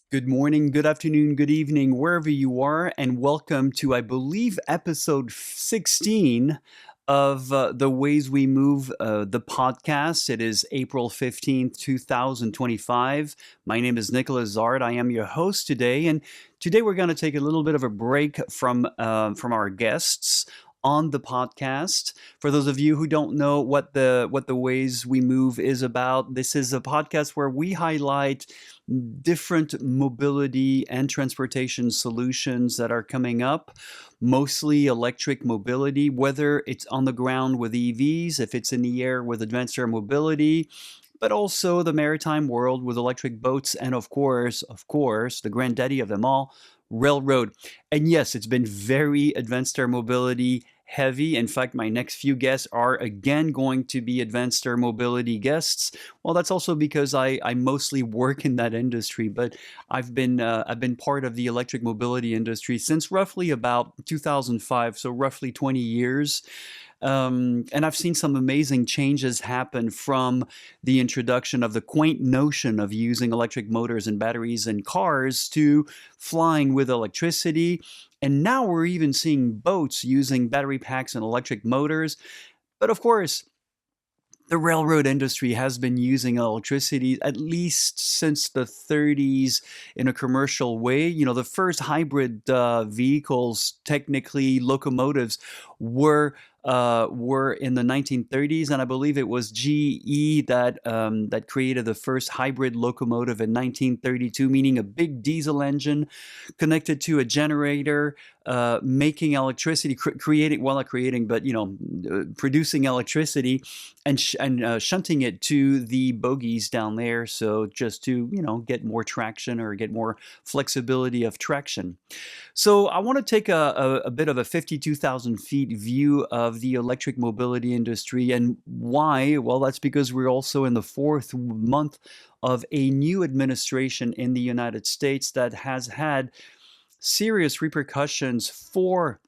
Good morning, good afternoon, good evening, wherever you are, and welcome to, I believe, episode 16 of The Ways We Move, the podcast. It is April 15th, 2025. My name is Nicolas Zart. I am your host today, and today we're going to take a little bit of a break from our guests on the podcast. For those of you who don't know what the Ways We Move is about, this is a podcast where we highlight different mobility and transportation solutions that are coming up, mostly electric mobility, whether it's on the ground with EVs, if it's in the air with advanced air mobility, but also the maritime world with electric boats, and of course, the granddaddy of them all, railroad. And yes, it's been very advanced air mobility heavy. In fact, my next few guests are again going to be advanced air mobility guests. Well, that's also because I mostly work in that industry, but I've been part of the electric mobility industry since roughly about 2005, so roughly 20 years. And I've seen some amazing changes happen from the introduction of the quaint notion of using electric motors and batteries in cars to flying with electricity. And now we're even seeing boats using battery packs and electric motors. But of course, the railroad industry has been using electricity at least since the 30s in a commercial way. You know, the first hybrid vehicles, technically locomotives, were in the 1930s, and I believe it was GE that created the first hybrid locomotive in 1932, meaning a big diesel engine connected to a generator, making electricity, creating, well, not creating, but producing electricity and shunting it to the bogies down there. So just to get more traction or get more flexibility of traction. So I want to take a bit of a 52,000 feet view of the electric mobility industry. And why? Well, that's because we're also in the fourth month of a new administration in the United States that has had serious repercussions for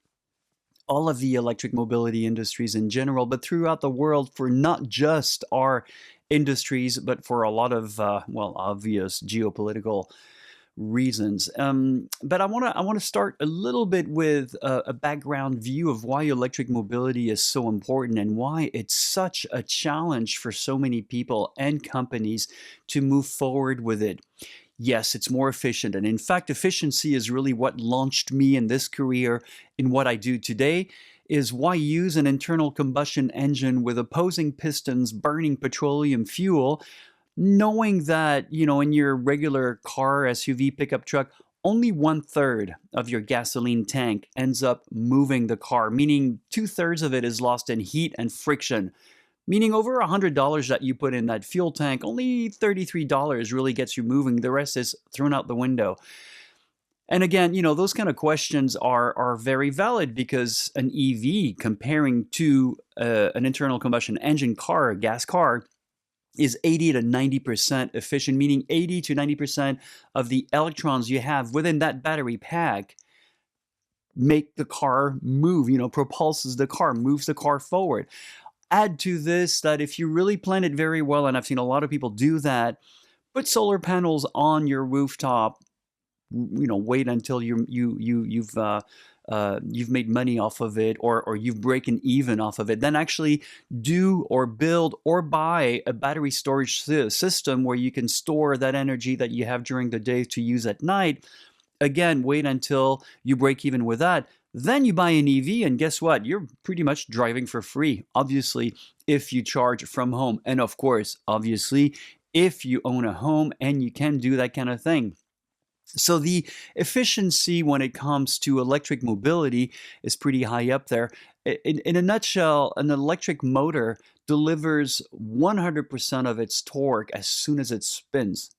all of the electric mobility industries in general, but throughout the world for not just our industries, but for a lot of, obvious geopolitical reasons. But I want to start a little bit with a background view of why electric mobility is so important and why it's such a challenge for so many people and companies to move forward with it. Yes, it's more efficient. And in fact, efficiency is really what launched me in this career in what I do today. Is why use an internal combustion engine with opposing pistons burning petroleum fuel, knowing that, in your regular car, SUV, pickup truck, only one third of your gasoline tank ends up moving the car, meaning two-thirds of it is lost in heat and friction. Meaning over $100 that you put in that fuel tank, only $33 really gets you moving. The rest is thrown out the window. And again, those kind of questions are very valid because an EV comparing to an internal combustion engine car, a gas car, is 80 to 90% efficient, meaning 80 to 90% of the electrons you have within that battery pack make the car move, propulses the car, moves the car forward. Add to this that if you really plan it very well, and I've seen a lot of people do that, put solar panels on your rooftop. Wait until you've made money off of it, or you've broken even off of it. Then actually do or build or buy a battery storage system where you can store that energy that you have during the day to use at night. Again, wait until you break even with that. Then you buy an EV, and guess what? You're pretty much driving for free, obviously, if you charge from home. And of course, obviously, if you own a home and you can do that kind of thing. So the efficiency when it comes to electric mobility is pretty high up there. In a nutshell, an electric motor delivers 100% of its torque as soon as it spins.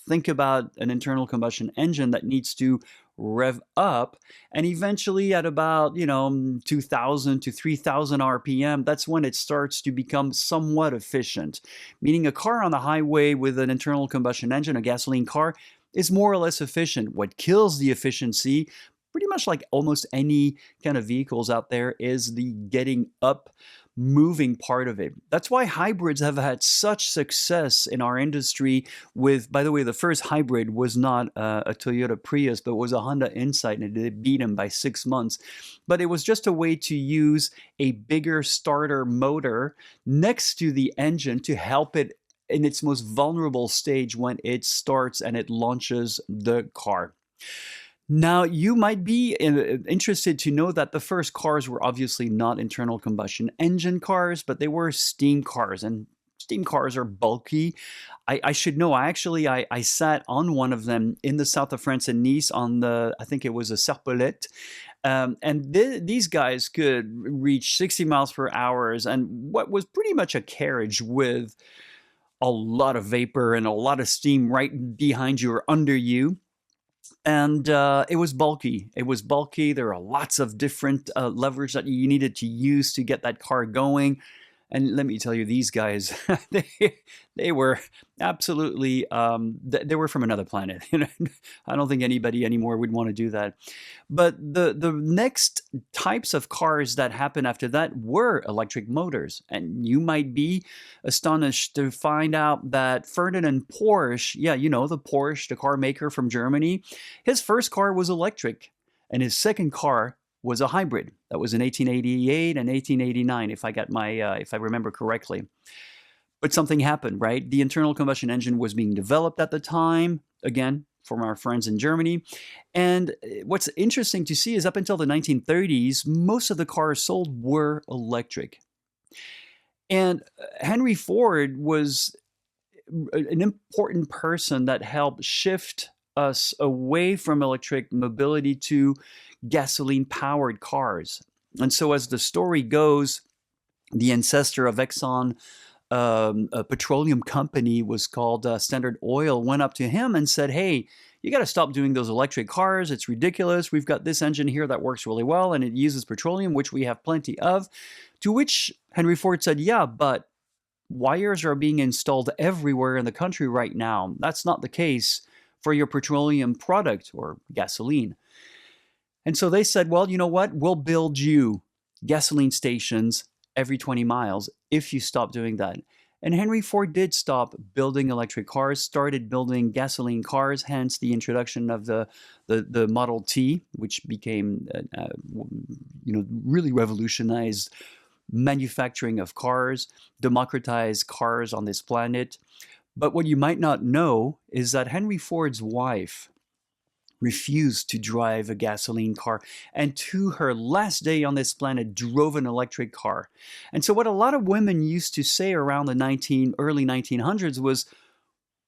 Think about an internal combustion engine that needs to rev up, and eventually at about 2000 to 3000 rpm, that's when it starts to become somewhat efficient. Meaning a car on the highway with an internal combustion engine, a gasoline car, is more or less efficient. What kills the efficiency, pretty much like almost any kind of vehicles out there, is the getting up moving part of it. That's why hybrids have had such success in our industry with, by the way, the first hybrid was not a Toyota Prius, but was a Honda Insight, and it beat them by 6 months. But it was just a way to use a bigger starter motor next to the engine to help it in its most vulnerable stage when it starts and it launches the car. Now, you might be interested to know that the first cars were obviously not internal combustion engine cars, but they were steam cars, and steam cars are bulky. I should know. I sat on one of them in the south of France in Nice on I think it was a Serpollet. And these guys could reach 60 miles per hour, and what was pretty much a carriage with a lot of vapor and a lot of steam right behind you or under you. And it was bulky. It was bulky. There are lots of different levers that you needed to use to get that car going. And let me tell you, these guys, they were absolutely, they were from another planet. I don't think anybody anymore would want to do that. But the next types of cars that happened after that were electric motors. And you might be astonished to find out that Ferdinand Porsche, yeah, the Porsche, the car maker from Germany, his first car was electric. And his second car was a hybrid. That was in 1888 and 1889, if I remember correctly. But something happened, right? The internal combustion engine was being developed at the time, again, from our friends in Germany. And what's interesting to see is up until the 1930s, most of the cars sold were electric. And Henry Ford was an important person that helped shift us away from electric mobility to gasoline-powered cars. And so as the story goes, the ancestor of Exxon, a petroleum company was called Standard Oil, went up to him and said, hey, you got to stop doing those electric cars. It's ridiculous. We've got this engine here that works really well, and it uses petroleum, which we have plenty of. To which Henry Ford said, yeah, but wires are being installed everywhere in the country right now. That's not the case for your petroleum product or gasoline. And so they said, well, you know what? We'll build you gasoline stations every 20 miles if you stop doing that. And Henry Ford did stop building electric cars, started building gasoline cars, hence the introduction of the Model T, which became, really revolutionized manufacturing of cars, democratized cars on this planet. But what you might not know is that Henry Ford's wife refused to drive a gasoline car, and to her last day on this planet drove an electric car. And so what a lot of women used to say around the early 1900s was,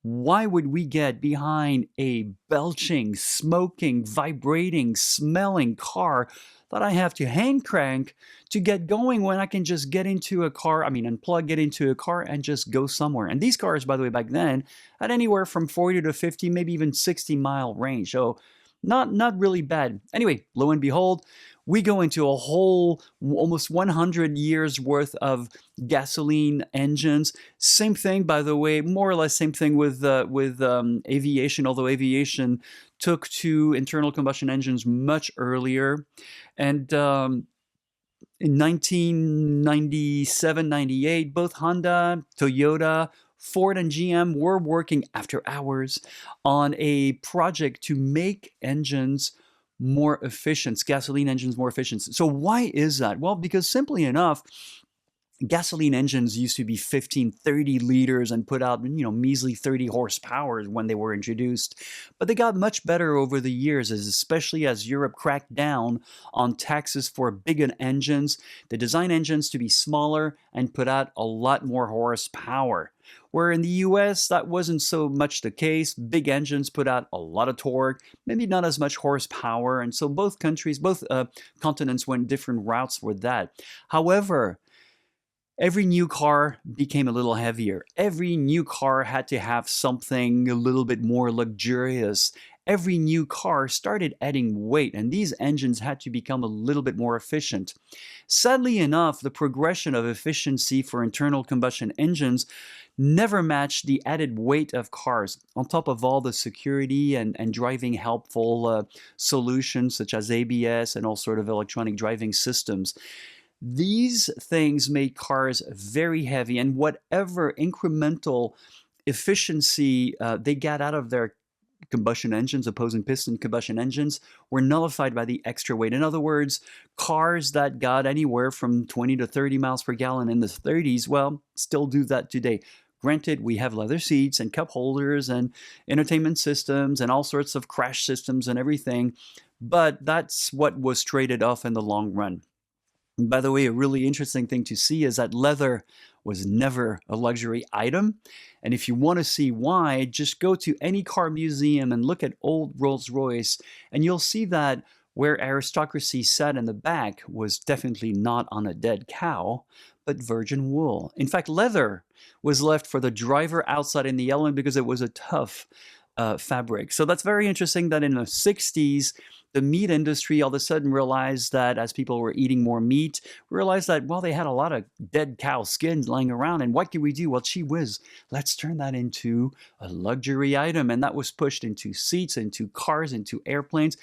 why would we get behind a belching, smoking, vibrating, smelling car that I have to hand crank to get going when I can just get into a car, unplug, get into a car and just go somewhere. And these cars, by the way, back then had anywhere from 40 to 50, maybe even 60-mile range. So not really bad. Anyway, lo and behold, we go into a whole almost 100 years worth of gasoline engines. Same thing, by the way, more or less same thing with aviation, although aviation took to internal combustion engines much earlier. And in 1997, 98, both Honda, Toyota, Ford, and GM were working after hours on a project to make engines more efficient, gasoline engines more efficient. So why is that? Well, because simply enough, gasoline engines used to be 15, 30 liters and put out, measly 30 horsepower when they were introduced. But they got much better over the years, especially as Europe cracked down on taxes for big engines. They designed engines to be smaller and put out a lot more horsepower. Where in the US, that wasn't so much the case. Big engines put out a lot of torque, maybe not as much horsepower. And so both continents went different routes with that. However, every new car became a little heavier. Every new car had to have something a little bit more luxurious. Every new car started adding weight, and these engines had to become a little bit more efficient. Sadly enough, the progression of efficiency for internal combustion engines never matched the added weight of cars, on top of all the security and driving helpful solutions such as ABS and all sort of electronic driving systems. These things made cars very heavy, and whatever incremental efficiency they got out of their combustion engines, opposing piston combustion engines, were nullified by the extra weight. In other words, cars that got anywhere from 20 to 30 miles per gallon in the 30s, well, still do that today. Granted, we have leather seats and cup holders and entertainment systems and all sorts of crash systems and everything, but that's what was traded off in the long run. And by the way, a really interesting thing to see is that leather was never a luxury item. And if you want to see why, just go to any car museum and look at old Rolls-Royce, and you'll see that where aristocracy sat in the back was definitely not on a dead cow, but virgin wool. In fact, leather was left for the driver outside in the element because it was a tough fabric. So that's very interesting that in the 60s, the meat industry all of a sudden realized that as people were eating more meat, realized that, well, they had a lot of dead cow skins lying around. And what can we do? Well, gee whiz, let's turn that into a luxury item. And that was pushed into seats, into cars, into airplanes.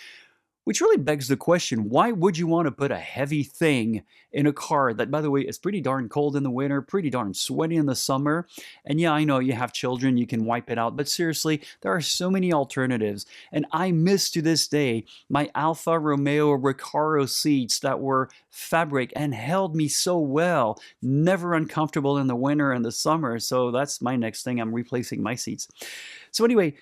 Which really begs the question, why would you want to put a heavy thing in a car that, by the way, is pretty darn cold in the winter, pretty darn sweaty in the summer? And yeah, I know you have children, you can wipe it out, but seriously, there are so many alternatives. And I miss to this day my Alfa Romeo Recaro seats that were fabric and held me so well, never uncomfortable in the winter and the summer. So that's my next thing. I'm replacing my seats. So anyway,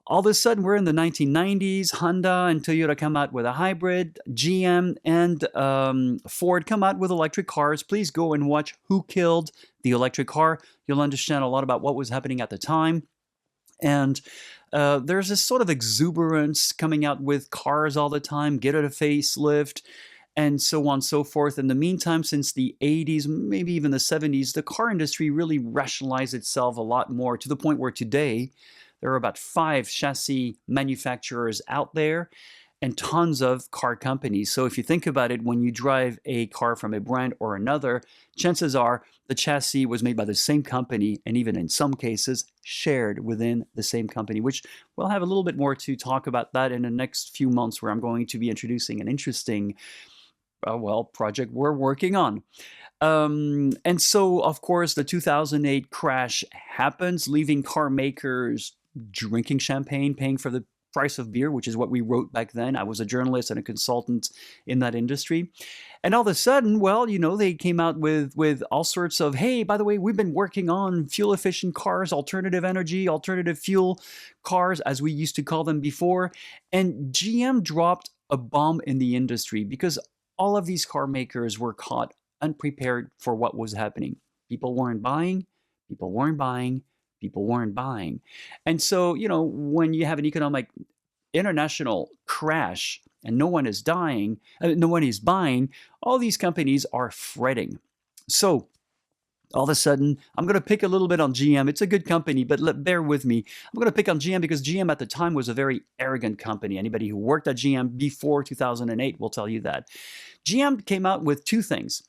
all of a sudden, we're in the 1990s. Honda and Toyota come out with a hybrid. GM and Ford come out with electric cars. Please go and watch Who Killed the Electric Car. You'll understand a lot about what was happening at the time. And there's this sort of exuberance coming out with cars all the time. Get it a facelift, and so on and so forth. In the meantime, since the 80s, maybe even the 70s, the car industry really rationalized itself a lot more to the point where today there are about 5 chassis manufacturers out there and tons of car companies. So if you think about it, when you drive a car from a brand or another, chances are the chassis was made by the same company and even in some cases shared within the same company, which we'll have a little bit more to talk about that in the next few months, where I'm going to be introducing an interesting project we're working on. And so, of course, the 2008 crash happens, leaving car makers drinking champagne, paying for the price of beer, which is what we wrote back then. I was a journalist and a consultant in that industry. And all of a sudden, well, they came out with all sorts of, hey, by the way, we've been working on fuel efficient cars, alternative energy, alternative fuel cars, as we used to call them before. And GM dropped a bomb in the industry because all of these car makers were caught unprepared for what was happening. People weren't buying, people weren't buying, people weren't buying. And so, when you have an economic international crash and no one is no one is buying, all these companies are fretting. So all of a sudden, I'm going to pick a little bit on GM. It's a good company, but bear with me. I'm going to pick on GM because GM at the time was a very arrogant company. Anybody who worked at GM before 2008 will tell you that. GM came out with 2 things.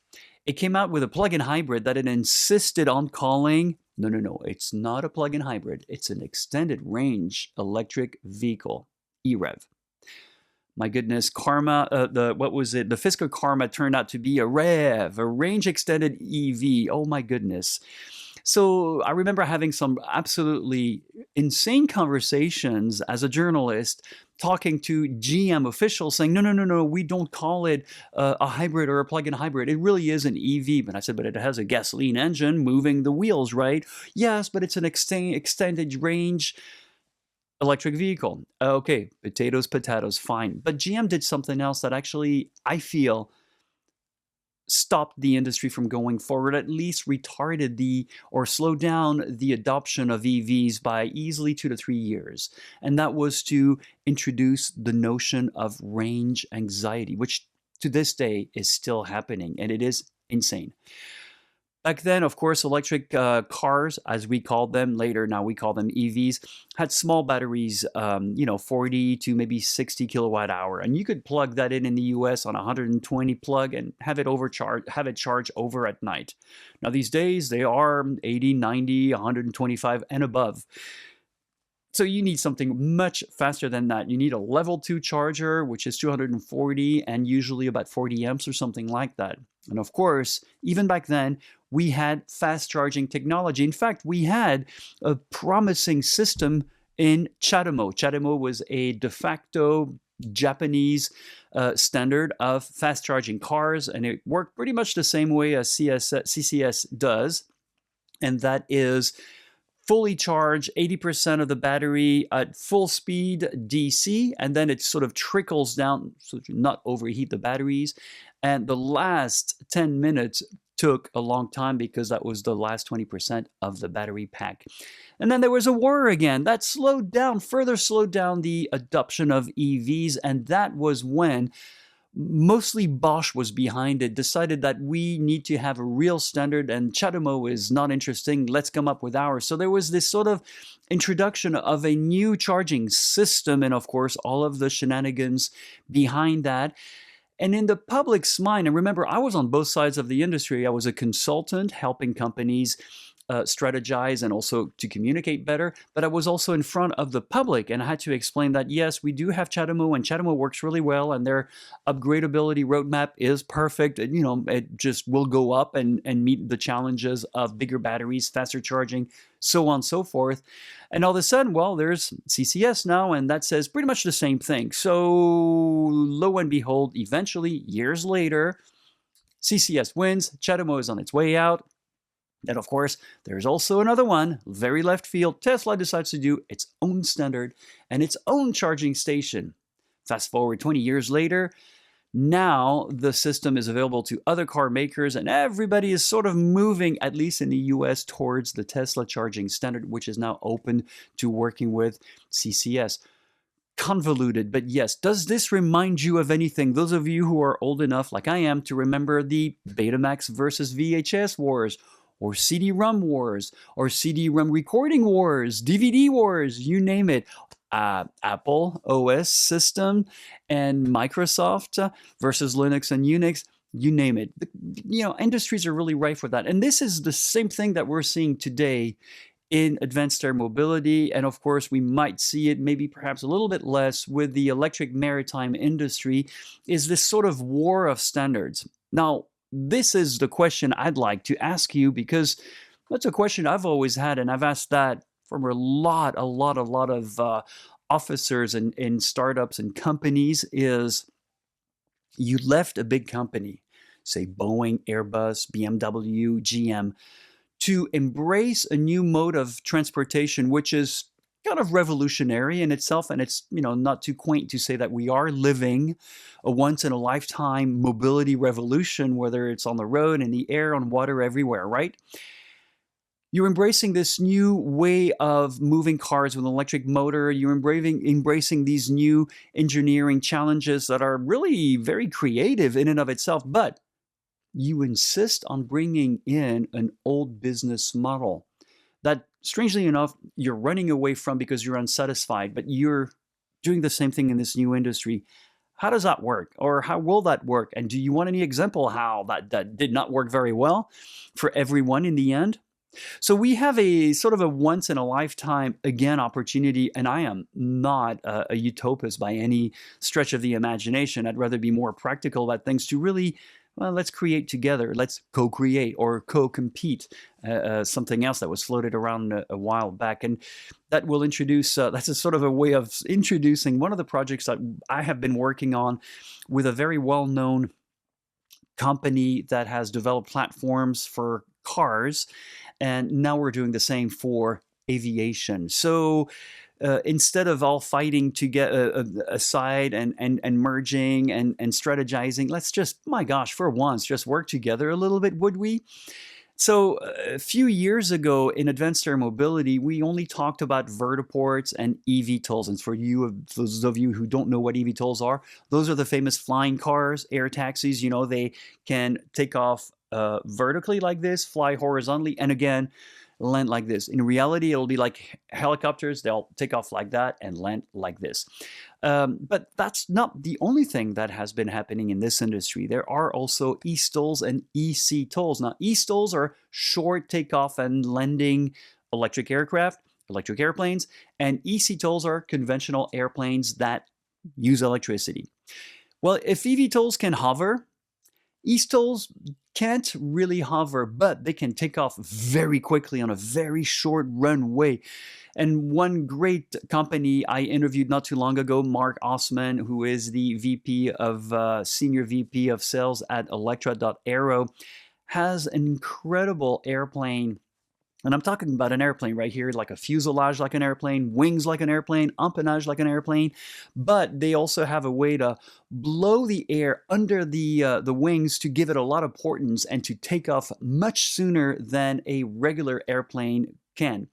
It came out with a plug-in hybrid that it insisted on calling, no, it's not a plug-in hybrid. It's an extended range electric vehicle, EREV. My goodness, Karma, the Fisker Karma turned out to be a REV, a range extended EV. Oh my goodness. So I remember having some absolutely insane conversations as a journalist, talking to GM officials saying, no, we don't call it a hybrid or a plug-in hybrid. It really is an EV. But I said, but it has a gasoline engine moving the wheels, right? Yes, but it's an extended range electric vehicle. Okay, potatoes, fine. But GM did something else that actually, I feel, stopped the industry from going forward, at least retarded or slowed down the adoption of EVs by easily 2 to 3 years. And that was to introduce the notion of range anxiety, which to this day is still happening, and it is insane. Back then, of course, electric cars, as we called them later, now we call them EVs, had small batteries, 40 to maybe 60 kilowatt hour. And you could plug that in the US on a 120 plug and have it charge over at night. Now, these days, they are 80, 90, 125 and above. So you need something much faster than that. You need a level 2 charger, which is 240 and usually about 40 amps or something like that. And of course, even back then, we had fast charging technology. In fact, we had a promising system in CHAdeMO. CHAdeMO was a de facto Japanese standard of fast charging cars, and it worked pretty much the same way as CCS does. And that is fully charge 80% of the battery at full speed DC, and then it sort of trickles down so to not overheat the batteries. And the last 10 minutes took a long time because that was the last 20% of the battery pack. And then there was a war again that further slowed down the adoption of EVs, and that was when mostly Bosch was behind it, decided that we need to have a real standard and CHAdeMO is not interesting, let's come up with ours. So there was this sort of introduction of a new charging system and of course all of the shenanigans behind that. And in the public's mind, and remember, I was on both sides of the industry. I was a consultant helping companies strategize and also to communicate better. But I was also in front of the public and I had to explain that, yes, we do have CHAdeMO and CHAdeMO works really well and their upgradability roadmap is perfect. And, it just will go up and meet the challenges of bigger batteries, faster charging, so on and so forth. And all of a sudden, well, there's CCS now, and that says pretty much the same thing. So lo and behold, eventually, years later, CCS wins, CHAdeMO is on its way out. And of course, there's also another one, very left field. Tesla decides to do its own standard and its own charging station. Fast forward 20 years later, now the system is available to other car makers and everybody is sort of moving, at least in the US, towards the Tesla charging standard, which is now open to working with CCS. Convoluted, but yes, does this remind you of anything? Those of you who are old enough, like I am, to remember the Betamax versus VHS wars, or CD-ROM wars, or CD-ROM recording wars, DVD wars, you name it. Apple OS system and Microsoft versus Linux and Unix, you name it. Industries are really rife for that. And this is the same thing that we're seeing today in advanced air mobility. And of course, we might see it maybe perhaps a little bit less with the electric maritime industry, is this sort of war of standards. Now, this is the question I'd like to ask you because that's a question I've always had, and I've asked that from a lot of officers in startups and companies is you left a big company, say Boeing, Airbus, BMW, GM, to embrace a new mode of transportation, which is kind of revolutionary in itself. And it's, not too quaint to say that we are living a once in a lifetime mobility revolution, whether it's on the road, in the air, on water, everywhere, right? You're embracing this new way of moving cars with an electric motor. You're embracing these new engineering challenges that are really very creative in and of itself, but you insist on bringing in an old business model that, strangely enough, you're running away from because you're unsatisfied, but you're doing the same thing in this new industry. How does that work? Or how will that work? And do you want any example how that did not work very well for everyone in the end? So we have a sort of a once in a lifetime, again, opportunity, and I am not a utopist by any stretch of the imagination. I'd rather be more practical about things to really, well, let's create together. Let's co-create or co-compete, something else that was floated around a while back. And that will introduce, that's a sort of a way of introducing one of the projects that I have been working on with a very well-known company that has developed platforms for cars. And now we're doing the same for aviation. So instead of all fighting to get aside and merging and strategizing, let's just, my gosh, for once, just work together a little bit, would we? So a few years ago in advanced air mobility, we only talked about vertiports and eVTOLs. And for those of you who don't know what eVTOLs are, those are the famous flying cars, air taxis. They can take off vertically like this, fly horizontally, and again, land like this. In reality, it'll be like helicopters. They'll take off like that and land like this. But that's not the only thing that has been happening in this industry. There are also eSTOLs and eCTOLs. Now, eSTOLs are short takeoff and landing electric aircraft. electric airplanes, and eCTOLs are conventional airplanes that use electricity. Well, if eVTOLs can hover, eSTOLs can't really hover, but they can take off very quickly on a very short runway. And one great company I interviewed not too long ago, Mark Osman, who is the Senior VP of Sales at Electra.aero, has an incredible airplane. And I'm talking about an airplane right here, like a fuselage like an airplane, wings like an airplane, empennage like an airplane. But they also have a way to blow the air under the wings to give it a lot of portance and to take off much sooner than a regular airplane can.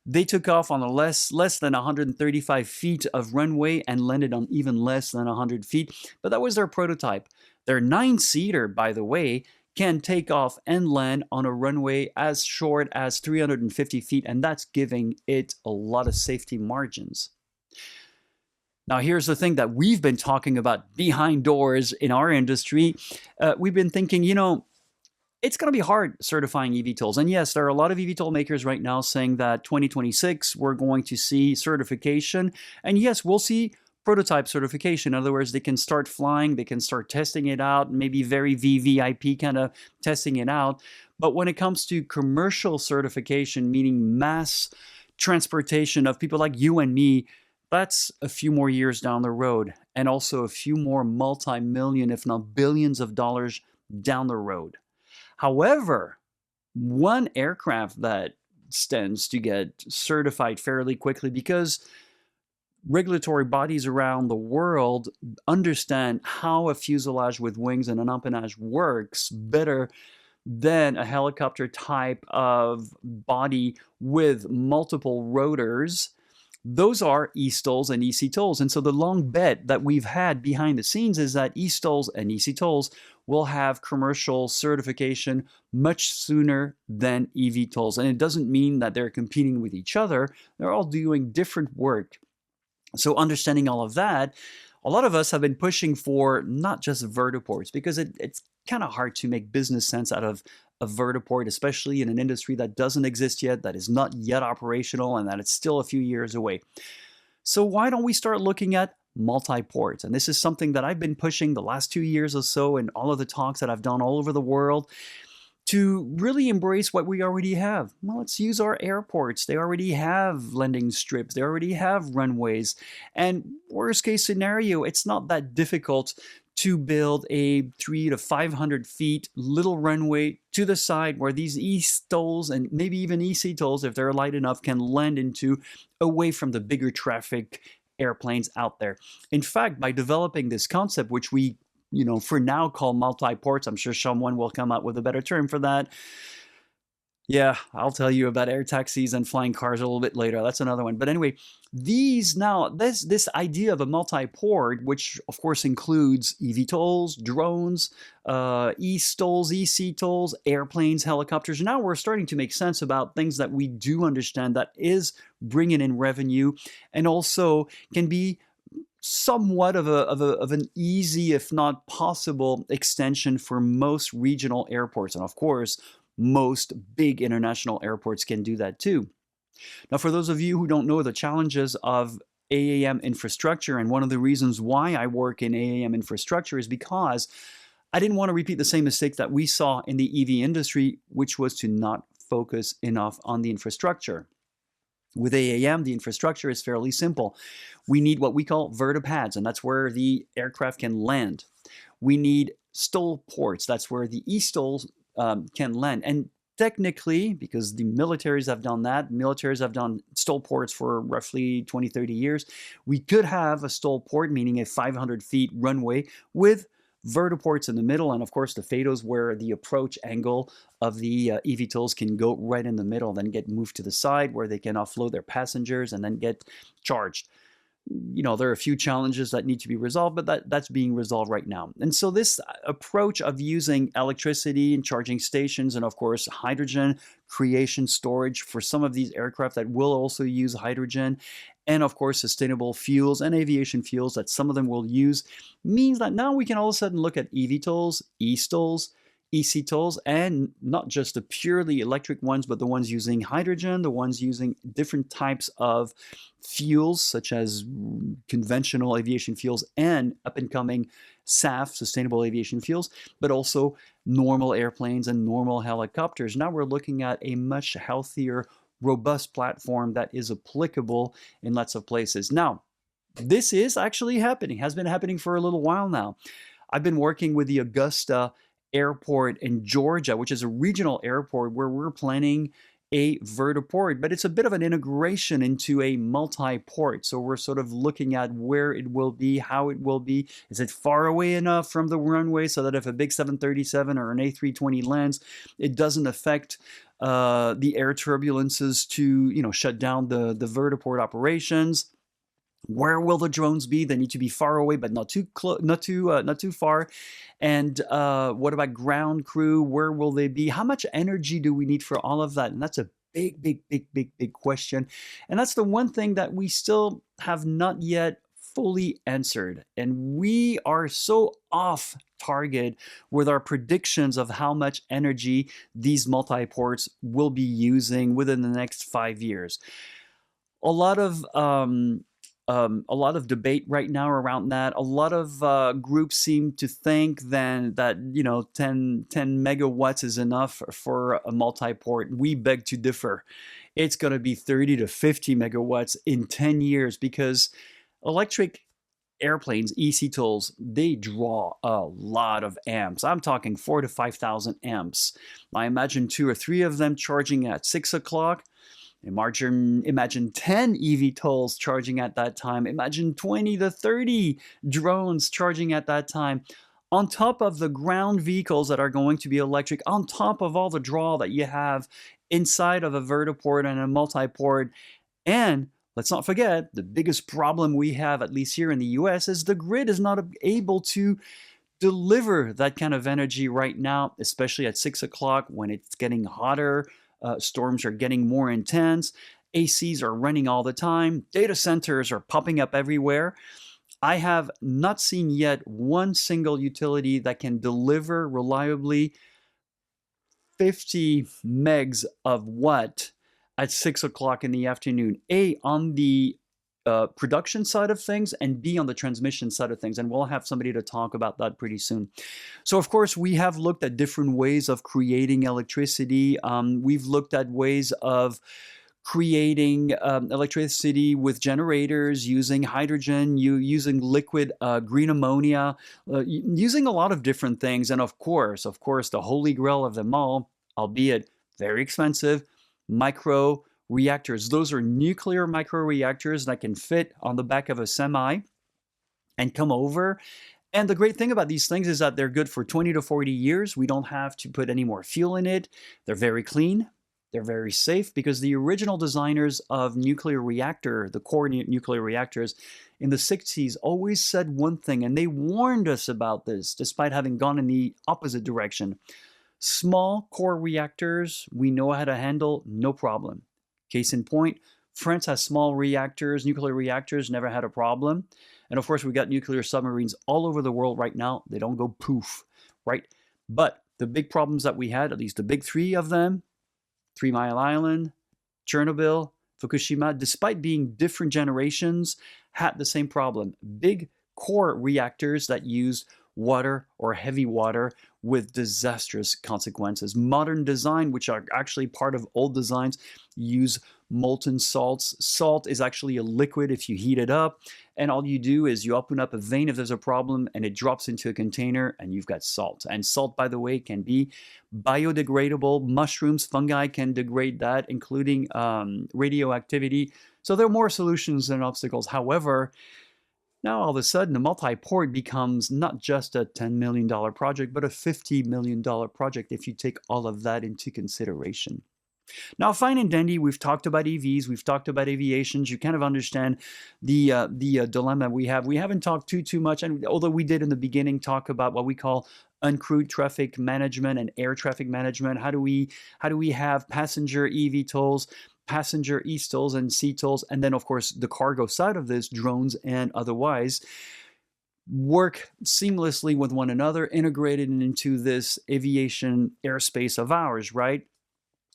They took off on a less than 135 feet of runway and landed on even less than 100 feet. But that was their prototype. Their 9-seater, by the way, can take off and land on a runway as short as 350 feet, and that's giving it a lot of safety margins. Now, here's the thing that we've been talking about behind doors in our industry. We've been thinking, it's going to be hard certifying eVTOLs. And yes, there are a lot of eVTOL makers right now saying that 2026, we're going to see certification. And yes, we'll see prototype certification. In other words, they can start flying, they can start testing it out, maybe very VVIP kind of testing it out. But when it comes to commercial certification, meaning mass transportation of people like you and me, that's a few more years down the road, and also a few more multi-million, if not billions of dollars down the road. However, one aircraft that stands to get certified fairly quickly because regulatory bodies around the world understand how a fuselage with wings and an empennage works better than a helicopter type of body with multiple rotors. Those are eSTOLs and eCTOLs. And so the long bet that we've had behind the scenes is that eSTOLs and eCTOLs will have commercial certification much sooner than eVTOLs. And it doesn't mean that they're competing with each other. They're all doing different work. So understanding all of that, a lot of us have been pushing for not just vertiports, because it's kind of hard to make business sense out of a vertiport, especially in an industry that doesn't exist yet, that is not yet operational, and that it's still a few years away. So why don't we start looking at multi-ports? And this is something that I've been pushing the last 2 years or so in all of the talks that I've done all over the world, to really embrace what we already have. Well, let's use our airports. They already have landing strips. They already have runways. And worst case scenario, it's not that difficult to build a 300 to 500 feet little runway to the side where these eSTOLs and maybe even eCTOLs, if they're light enough, can land into, away from the bigger traffic airplanes out there. In fact, by developing this concept, which we for now call multi-ports. I'm sure someone will come up with a better term for that. Yeah, I'll tell you about air taxis and flying cars a little bit later. That's another one. But anyway, this idea of a multi-port, which of course includes eVTOLs, drones, eSTOLs, eCTOLs, airplanes, helicopters. Now we're starting to make sense about things that we do understand that is bringing in revenue, and also can be somewhat of an easy, if not possible, extension for most regional airports. And of course, most big international airports can do that too. Now, for those of you who don't know the challenges of AAM infrastructure, and one of the reasons why I work in AAM infrastructure is because I didn't want to repeat the same mistake that we saw in the EV industry, which was to not focus enough on the infrastructure. With AAM, the infrastructure is fairly simple. We need what we call vertipads, and that's where the aircraft can land. We need STOL ports. That's where the eSTOLs can land. And technically, because the militaries have done that, militaries have done STOL ports for roughly 20, 30 years, we could have a STOL port, meaning a 500 feet runway with vertiports in the middle, and of course the FADOs, where the approach angle of the eVTOLs can go right in the middle, then get moved to the side where they can offload their passengers and then get charged. There are a few challenges that need to be resolved, but that's being resolved right now. And so this approach of using electricity and charging stations, and of course hydrogen creation storage for some of these aircraft that will also use hydrogen, and of course sustainable fuels and aviation fuels that some of them will use, means that now we can all of a sudden look at eVTOLs, eSTOLs, eCTOLs, and not just the purely electric ones, but the ones using hydrogen, the ones using different types of fuels, such as conventional aviation fuels and up and coming SAF, sustainable aviation fuels, but also normal airplanes and normal helicopters. Now we're looking at a much healthier, robust platform that is applicable in lots of places. Now, this is actually happening, has been happening for a little while now. I've been working with the Augusta Airport in Georgia, which is a regional airport where we're planning a vertiport, but it's a bit of an integration into a multi-port. So we're sort of looking at where it will be, how it will be. Is it far away enough from the runway so that if a big 737 or an A320 lands, it doesn't affect the air turbulences to, shut down the vertiport operations? Where will the drones be? They need to be far away, but not too close, not too far. And what about ground crew? Where will they be? How much energy do we need for all of that? And that's a big, big, big, big, big question. And that's the one thing that we still have not yet fully answered. And we are so off target with our predictions of how much energy these multi-ports will be using within the next 5 years. A lot of debate right now around that. A lot of groups seem to think then that 10 megawatts is enough for a multi-port. We beg to differ. It's going to be 30 to 50 megawatts in 10 years because electric airplanes, eCTOLs, they draw a lot of amps. I'm talking 4,000 to 5,000 amps. I imagine 2 or 3 of them charging at 6 o'clock. Imagine 10 eVTOLs charging at that time. Imagine 20 to 30 drones charging at that time. On top of the ground vehicles that are going to be electric, on top of all the draw that you have inside of a vertiport and a multi-port. And let's not forget, the biggest problem we have, at least here in the US, is the grid is not able to deliver that kind of energy right now, especially at 6 o'clock when it's getting hotter. Storms are getting more intense. ACs are running all the time. Data centers are popping up everywhere. I have not seen yet one single utility that can deliver reliably 50 megs of watt at 6 o'clock in the afternoon. A, on the production side of things, and B, on the transmission side of things. And we'll have somebody to talk about that pretty soon. So, of course, we have looked at different ways of creating electricity. We've looked at ways of creating electricity with generators, using hydrogen, using liquid green ammonia, using a lot of different things. And of course, the holy grail of them all, albeit very expensive, micro reactors. Those are nuclear microreactors that can fit on the back of a semi and come over. And the great thing about these things is that they're good for 20 to 40 years. We don't have to put any more fuel in it. They're very clean. They're very safe because the original designers of nuclear reactor, the core nuclear reactors in the 60s always said one thing, and they warned us about this despite having gone in the opposite direction. Small core reactors, we know how to handle, no problem. Case in point, France has small reactors, nuclear reactors, never had a problem. And of course, we got nuclear submarines all over the world right now. They don't go poof, right? But the big problems that we had, at least the big 3 of them, 3 Mile Island, Chernobyl, Fukushima, despite being different generations, had the same problem. Big core reactors that used water or heavy water with disastrous consequences. Modern design, which are actually part of old designs, use molten salts. Salt is actually a liquid if you heat it up, and all you do is you open up a vein if there's a problem and it drops into a container and you've got salt. And salt, by the way, can be biodegradable. Mushrooms, fungi can degrade that, including radioactivity. So there are more solutions than obstacles. However, now all of a sudden the multi-port becomes not just a $10 million project, but a $50 million project if you take all of that into consideration. Now, fine and dandy, we've talked about EVs, we've talked about aviations. You kind of understand the dilemma we have. We haven't talked too much, and although we did in the beginning talk about what we call uncrewed traffic management and air traffic management. How do we have passenger eVTOLs, passenger eSTOLs and CTOLs, and then of course the cargo side of this, drones and otherwise. work seamlessly with one another, integrated into this aviation airspace of ours, right?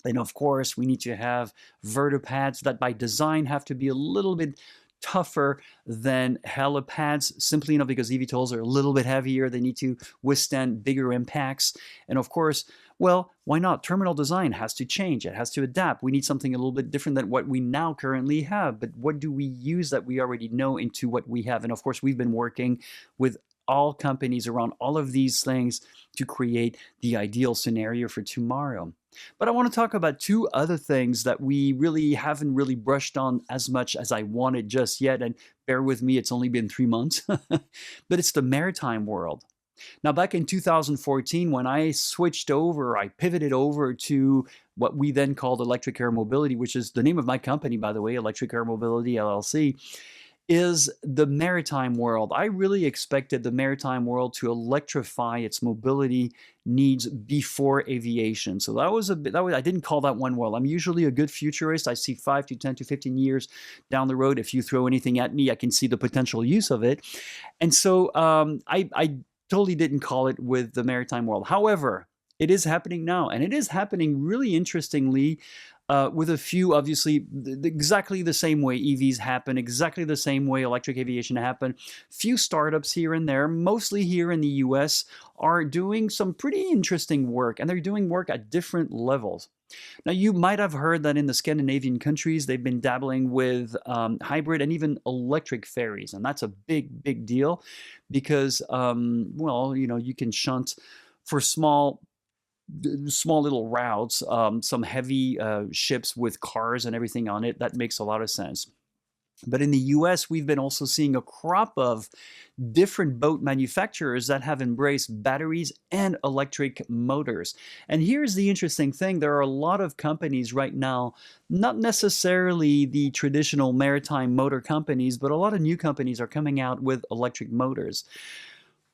And of course, we need to have vertipads that by design have to be a little bit tougher than helipads, simply enough because eVTOLs are a little bit heavier. They need to withstand bigger impacts. And of course, well, why not? Terminal design has to change. It has to adapt. We need something a little bit different than what we now currently have. But what do we use that we already know into what we have? And of course, we've been working with all companies around all of these things to create the ideal scenario for tomorrow. But I want to talk about two other things that we really haven't really brushed on as much as I wanted just yet. And bear with me, it's only been 3 months. But it's the maritime world. Now, back in 2014, when I switched over, I pivoted over to what we then called Electric Air Mobility, which is the name of my company, by the way, Electric Air Mobility LLC, is the maritime world. I really expected the maritime world to electrify its mobility needs before aviation. So that was a bit, I didn't call that one well. I'm usually a good futurist. I see 5 to 10 to 15 years down the road. If you throw anything at me, I can see the potential use of it. And so I totally didn't call it with the maritime world. However, it is happening now, and it is happening really interestingly with a few, obviously, exactly the same way EVs happen, exactly the same way electric aviation happen. Few startups here and there, mostly here in the US, are doing some pretty interesting work, and they're doing work at different levels. Now, you might have heard that in the Scandinavian countries, they've been dabbling with hybrid and even electric ferries, and that's a big, big deal because, well, you can shunt for small little routes, some heavy ships with cars and everything on it. That makes a lot of sense. But in the US, we've been also seeing a crop of different boat manufacturers that have embraced batteries and electric motors. And here's the interesting thing. There are a lot of companies right now, not necessarily the traditional maritime motor companies, but a lot of new companies are coming out with electric motors.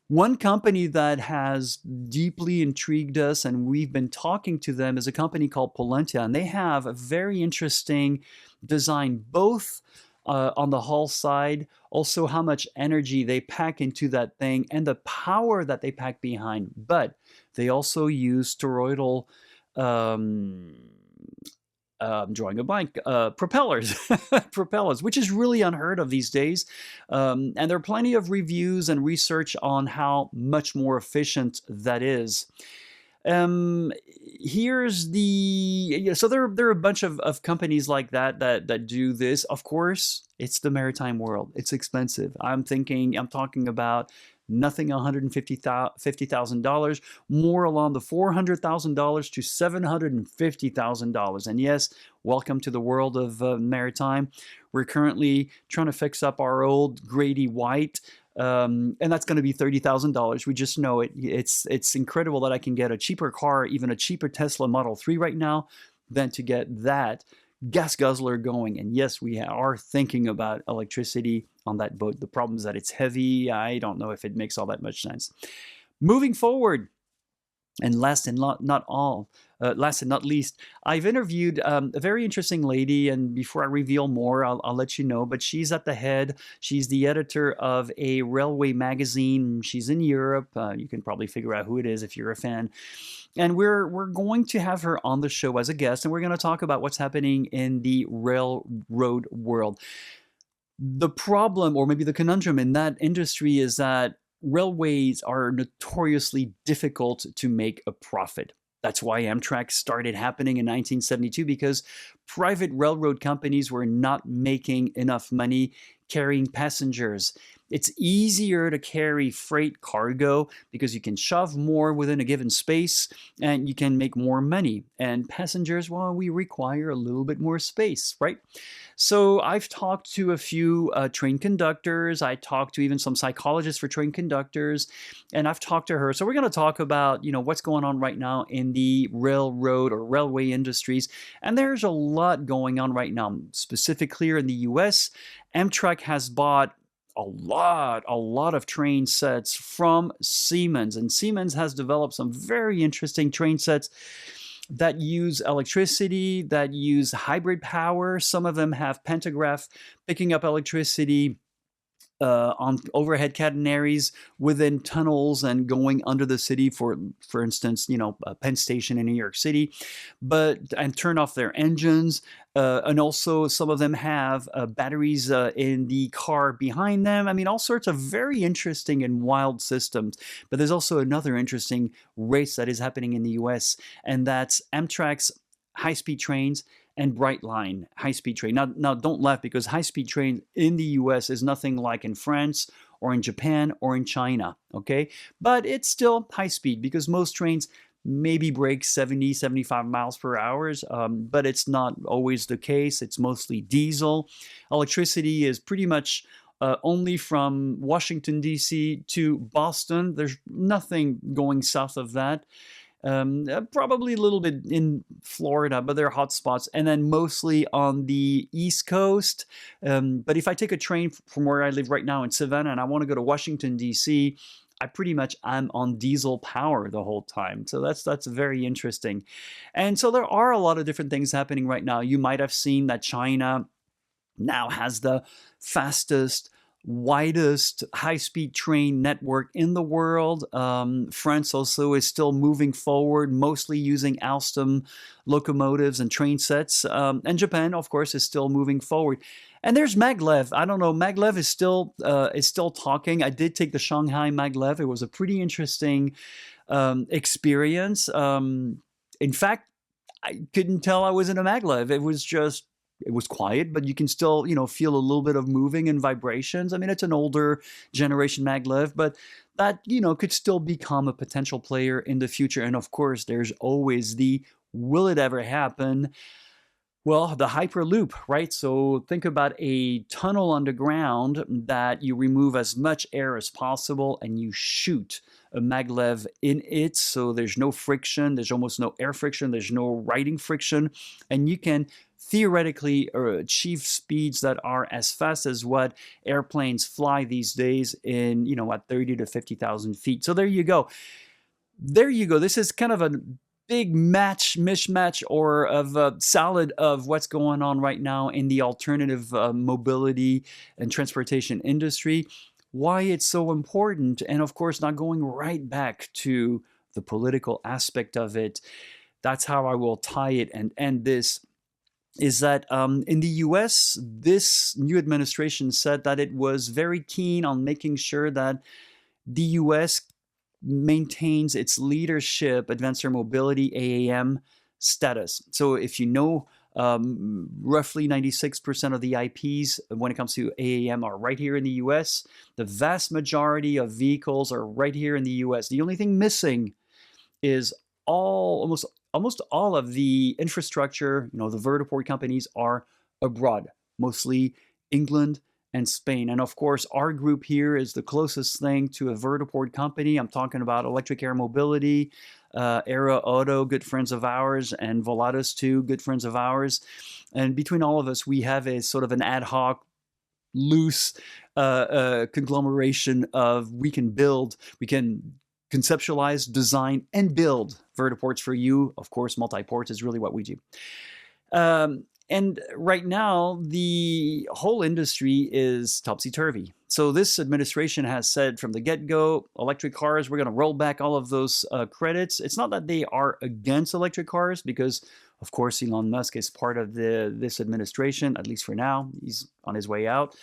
One company that has deeply intrigued us, and we've been talking to them, is a company called Pollentia, and they have a very interesting design, both on the hull side, also how much energy they pack into that thing, and the power that they pack behind. But they also use toroidal um, I'm drawing a blank, propellers, propellers, which is really unheard of these days. And there are plenty of reviews and research on how much more efficient that is. Um, Here's the so there are a bunch of companies like that do this. Of course, it's the maritime world. It's expensive. I'm talking about nothing $150,000, more along the $400,000 to $750,000. And yes, welcome to the world of maritime. We're currently trying to fix up our old Grady White. And that's going to be $30,000. We just know it. It's incredible that I can get a cheaper car, even a cheaper Tesla Model 3 right now, than to get that gas guzzler going. And yes, we are thinking about electricity on that boat. The problem is that it's heavy. I don't know if it makes all that much sense. Moving forward, and last and not least, I've interviewed a very interesting lady, and before I reveal more, I'll let you know, but she's at the head. She's the editor of a railway magazine. She's in Europe. You can probably figure out who it is if you're a fan. And we're going to have her on the show as a guest, and we're going to talk about what's happening in the railroad world. The problem, or maybe the conundrum in that industry, is that railways are notoriously difficult to make a profit. That's why Amtrak started happening in 1972, because private railroad companies were not making enough money carrying passengers. It's easier to carry freight cargo because you can shove more within a given space and you can make more money. And passengers, well, we require a little bit more space, right? So I've talked to a few train conductors. I talked to even some psychologists for train conductors, and I've talked to her. So we're going to talk about, what's going on right now in the railroad or railway industries. And there's a lot going on right now, specifically here in the US. Amtrak has bought a lot of train sets from Siemens, and Siemens has developed some very interesting train sets that use electricity, that use hybrid power. Some of them have pantograph picking up electricity on overhead catenaries within tunnels and going under the city for instance, a Penn Station in New York City, but and turn off their engines. And also, some of them have batteries in the car behind them. I mean, all sorts of very interesting and wild systems. But there's also another interesting race that is happening in the US, and that's Amtrak's high speed trains and Brightline high speed train. Now, don't laugh, because high speed train in the US is nothing like in France or in Japan or in China, okay? But it's still high speed because most trains maybe break 70, 75 miles per hour, but it's not always the case. It's mostly diesel. Electricity is pretty much only from Washington, D.C. to Boston. There's nothing going south of that. Probably a little bit in Florida, but there are hot spots, and then mostly on the East Coast. But if I take a train from where I live right now in Savannah and I want to go to Washington, D.C., I pretty much am on diesel power the whole time. So that's very interesting. And so there are a lot of different things happening right now. You might have seen that China now has the fastest, widest high-speed train network in the world. France also is still moving forward, mostly using Alstom locomotives and train sets. And Japan, of course, is still moving forward. And there's maglev. I don't know. Maglev is still talking. I did take the Shanghai maglev. It was a pretty interesting experience. In fact, I couldn't tell I was in a maglev. It was quiet, but you can still, feel a little bit of moving and vibrations. I mean, it's an older generation maglev, but that, could still become a potential player in the future. And of course, there's always the will it ever happen? Well, the Hyperloop, right? So think about a tunnel underground that you remove as much air as possible and you shoot a maglev in it. So there's no friction, there's almost no air friction, there's no riding friction, and you can theoretically achieve speeds that are as fast as what airplanes fly these days in, at 30 to 50,000 feet. So there you go. This is kind of a big mishmatch or of a salad of what's going on right now in the alternative mobility and transportation industry, why it's so important, and of course, not going right back to the political aspect of it. That's how I will tie it and end this. Is that in the US, this new administration said that it was very keen on making sure that the US maintains its leadership advanced air mobility AAM status. So if you know, roughly 96% of the IPs when it comes to AAM are right here in the US. The vast majority of vehicles are right here in the US. The only thing missing is almost all of the infrastructure, the vertiport companies are abroad, mostly England and Spain. And of course, our group here is the closest thing to a vertiport company. I'm talking about Electric Air Mobility, Era Auto, good friends of ours, and Volatus too, good friends of ours. And between all of us, we have a sort of an ad hoc, loose conglomeration of we can conceptualize, design, and build vertiports for you. Of course, multi-ports is really what we do. And right now, the whole industry is topsy-turvy. So this administration has said from the get-go, electric cars, we're going to roll back all of those credits. It's not that they are against electric cars, because, of course, Elon Musk is part of this administration, at least for now. He's on his way out.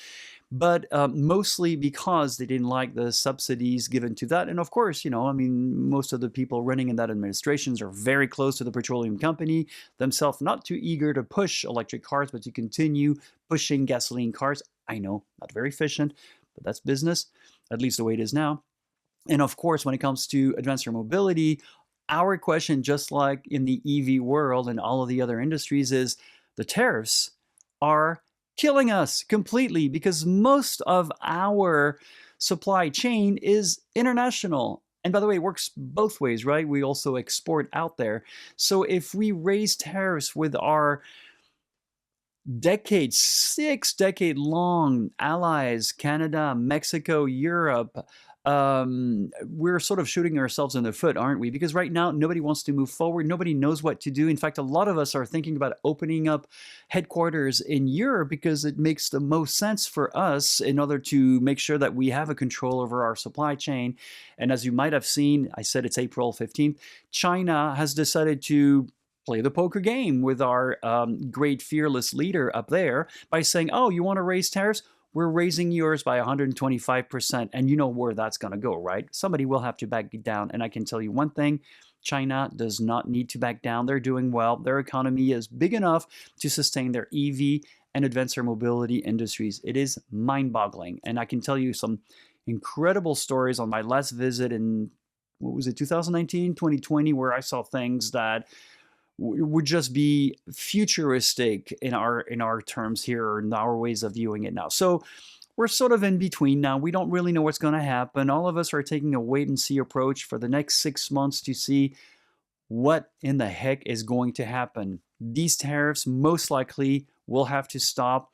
But mostly because they didn't like the subsidies given to that. And of course, most of the people running in that administrations are very close to the petroleum company themselves, not too eager to push electric cars, but to continue pushing gasoline cars. I know, not very efficient, but that's business, at least the way it is now. And of course, when it comes to advanced air mobility, our question, just like in the EV world and all of the other industries, is the tariffs are killing us completely, because most of our supply chain is international. And by the way, it works both ways, right? We also export out there. So if we raise tariffs with our 6-decade long allies, Canada, Mexico, Europe, we're sort of shooting ourselves in the foot, aren't we? Because right now, nobody wants to move forward. Nobody knows what to do. In fact, a lot of us are thinking about opening up headquarters in Europe because it makes the most sense for us in order to make sure that we have a control over our supply chain. And as you might have seen, I said it's April 15th, China has decided to play the poker game with our great fearless leader up there by saying, oh, you want to raise tariffs? We're raising yours by 125%. And you know where that's going to go, right? Somebody will have to back down. And I can tell you one thing, China does not need to back down. They're doing well. Their economy is big enough to sustain their EV and advance their mobility industries. It is mind-boggling. And I can tell you some incredible stories on my last visit in, what was it, 2019, 2020, where I saw things that would just be futuristic in our terms here, or in our ways of viewing it now. So we're sort of in between now. We don't really know what's going to happen. All of us are taking a wait and see approach for the next 6 months to see what in the heck is going to happen. These tariffs most likely will have to stop.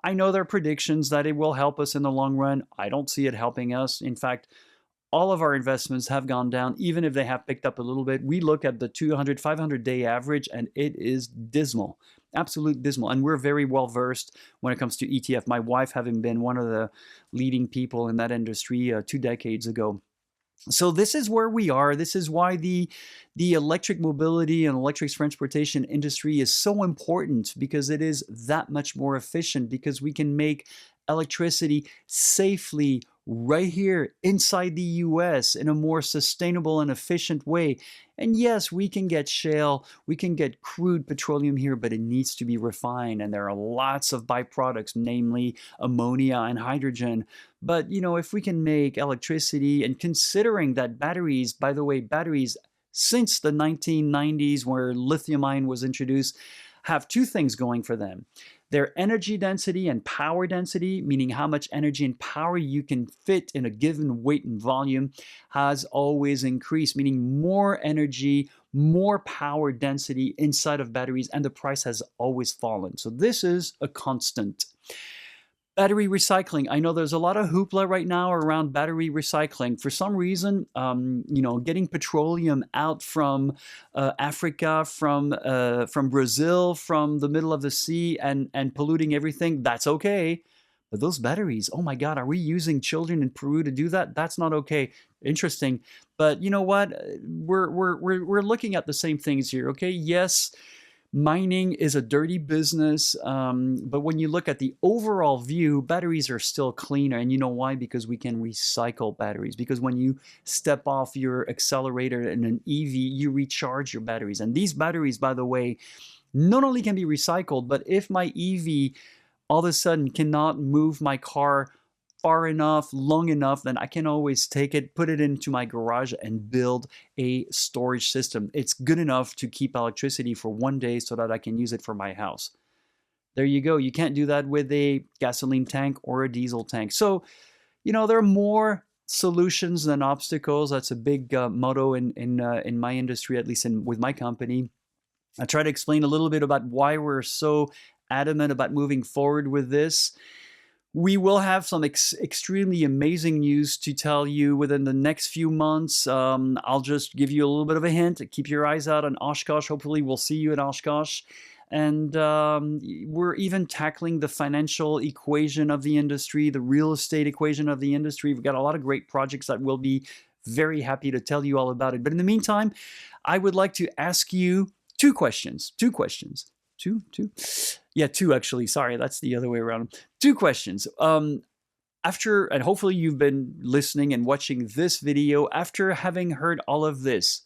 I know there are predictions that it will help us in the long run. I don't see it helping us. In fact, all of our investments have gone down, even if they have picked up a little bit. We look at the 200, 500-day average, and it is dismal, absolute dismal. And we're very well versed when it comes to ETF. My wife having been one of the leading people in that industry 2 decades ago. So this is where we are. This is why the electric mobility and electric transportation industry is so important, because it is that much more efficient, because we can make electricity safely right here inside the US in a more sustainable and efficient way. And yes, we can get shale, we can get crude petroleum here, but it needs to be refined. And there are lots of byproducts, namely ammonia and hydrogen. But, you know, if we can make electricity, and considering that batteries, by the way, batteries since the 1990s, where lithium ion was introduced, have two things going for them. Their energy density and power density, meaning how much energy and power you can fit in a given weight and volume, has always increased, meaning more energy, more power density inside of batteries, and the price has always fallen. So this is a constant. Battery recycling. I know there's a lot of hoopla right now around battery recycling. For some reason, you know, getting petroleum out from Africa, from Brazil, from the middle of the sea, and polluting everything, that's okay. But those batteries, oh my God, are we using children in Peru to do that? That's not okay. Interesting. But you know what? We're looking at the same things here. Okay, yes. Mining is a dirty business, but when you look at the overall view, batteries are still cleaner. And you know why? Because we can recycle batteries. Because when you step off your accelerator in an EV, you recharge your batteries. And these batteries, by the way, not only can be recycled, but if my EV all of a sudden cannot move my car far enough, long enough, then I can always take it, put it into my garage, and build a storage system. It's good enough to keep electricity for 1 day so that I can use it for my house. There you go. You can't do that with a gasoline tank or a diesel tank. So, you know, there are more solutions than obstacles. That's a big motto in my industry, at least with my company. I try to explain a little bit about why we're so adamant about moving forward with this. We will have some extremely amazing news to tell you within the next few months. I'll just give you a little bit of a hint. Keep your eyes out on Oshkosh. Hopefully, we'll see you at Oshkosh. And we're even tackling the financial equation of the industry, the real estate equation of the industry. We've got a lot of great projects that we'll be very happy to tell you all about it. But in the meantime, I would like to ask you two questions. Two actually. Sorry, that's the other way around. Two questions. After, and hopefully you've been listening and watching this video, after having heard all of this,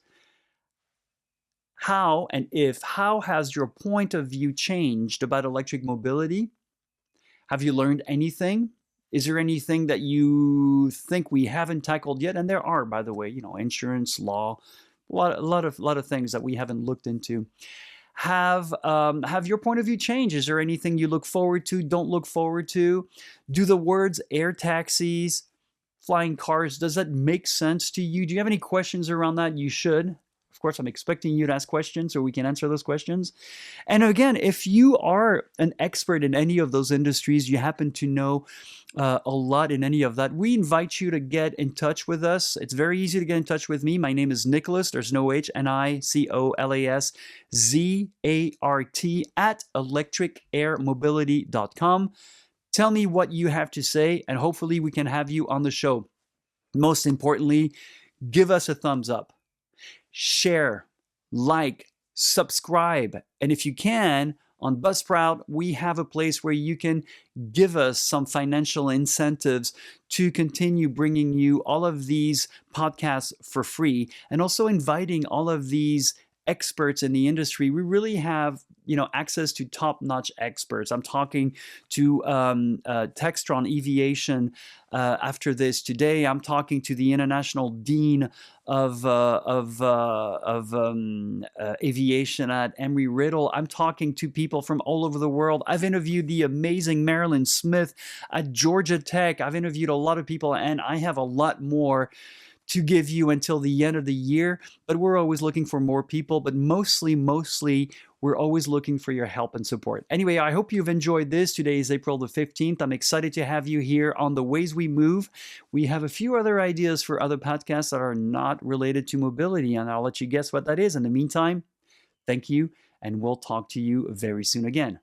how has your point of view changed about electric mobility? Have you learned anything? Is there anything that you think we haven't tackled yet? And there are, by the way, you know, insurance, law, a lot of things that we haven't looked into. Have your point of view changed? Is there anything you look forward to, don't look forward to? Do the words air taxis, flying cars, does that make sense to you? Do you have any questions around that? You should. Of course, I'm expecting you to ask questions so we can answer those questions. And again, if you are an expert in any of those industries, you happen to know a lot in any of that, we invite you to get in touch with us. It's very easy to get in touch with me. My name is Nicholas. There's no H, Nicolas Zart at electricairmobility.com. Tell me what you have to say, and hopefully we can have you on the show. Most importantly, give us a thumbs up, share, like, subscribe. And if you can, on Buzzsprout, we have a place where you can give us some financial incentives to continue bringing you all of these podcasts for free, and also inviting all of these experts in the industry. We really have access to top-notch experts. I'm talking to Textron Aviation after this today. I'm talking to the International Dean of aviation at Embry-Riddle. I'm talking to people from all over the world. I've interviewed the amazing Marilyn Smith at Georgia Tech. I've interviewed a lot of people, and I have a lot more to give you until the end of the year, but we're always looking for more people, but mostly, we're always looking for your help and support. Anyway, I hope you've enjoyed this. Today is April the 15th. I'm excited to have you here on The Ways We Move. We have a few other ideas for other podcasts that are not related to mobility, and I'll let you guess what that is. In the meantime, thank you, and we'll talk to you very soon again.